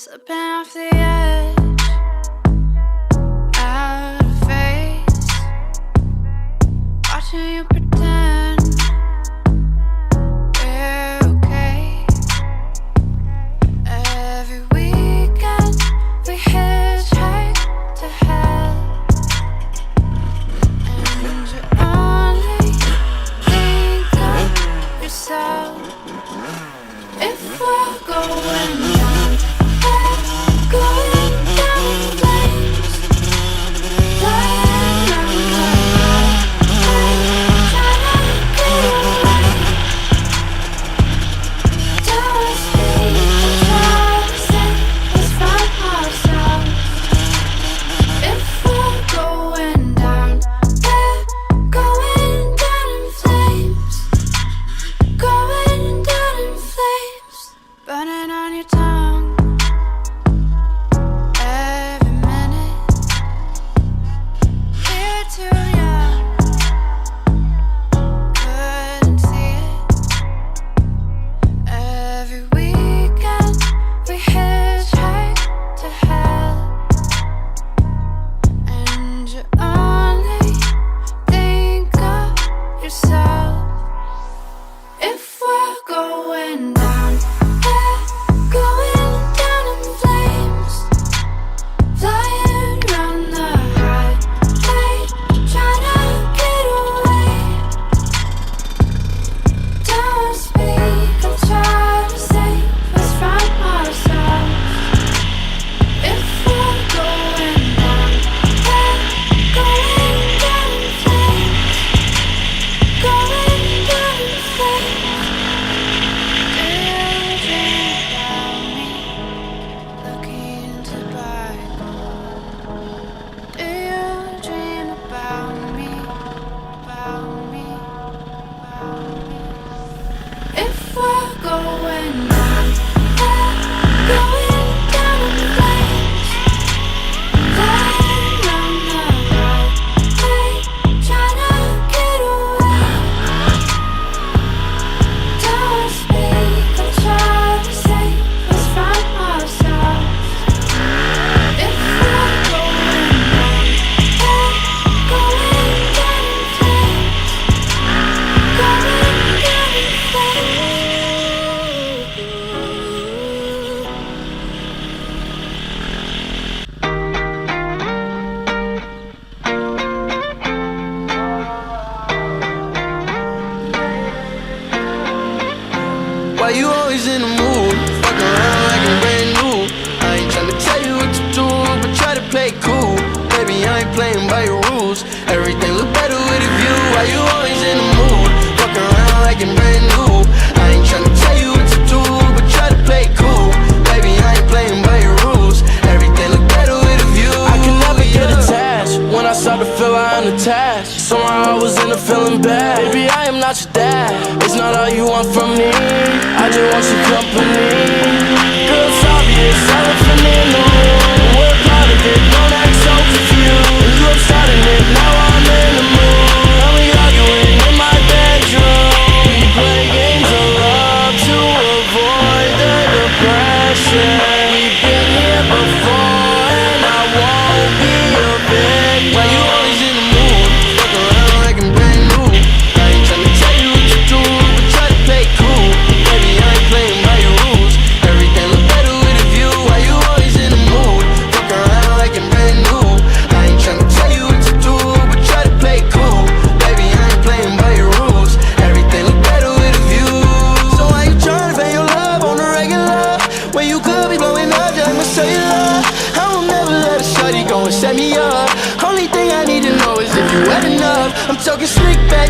Slipping off the edge, out of phase, watching you pretend we're okay. Every weekend we hitchhike to hell, and you only think of yourself. If we're going down, going down in flames, flying around the world, trying to get away. Tell us we can try to save us from ourselves. If we're going down, we're going down in flames, going down in flames, burning on your tongue. Why you always in the mood? Fuck around like I'm brand new. I ain't tryna tell you what to do, but try to play cool. Baby, I ain't playing by your rules. Everything look better with a view. Why you always in the mood? Fuck around like I'm brand new. I ain't tryna tell you what to do, but try to play cool. Baby, I ain't playing by your rules. Everything look better with a view. I can never get attached. When I start to feel I unattached, somehow I was in a feeling bad. Baby, I am not your dad. It's not all you want from me. I just want your company. Girl, it's obvious, elephant in the room. We're part of it, don't act so confused. You have started it, now I'm in the mood. And we arguing in my bedroom. We play games of love to avoid the depression. We've been here before, and I won't be a victim. Why you always in the mood? Fuck around like I'm brand new. I ain't tryna tell you what to do, but try to play cool. Baby, I ain't playing by your rules. Everything look better with a view. Why you always in the mood? Fuck around like I'm brand new. I ain't tryna tell you what to do, but try to play cool. Baby, I ain't playing by your rules. Everything look better with a view. So why you tryna pay your love on the regular when you could be blowing up just my cellular? I will never let a shorty go and set me up. Only thing I need to know is if you wet enough. I'm talking slick back.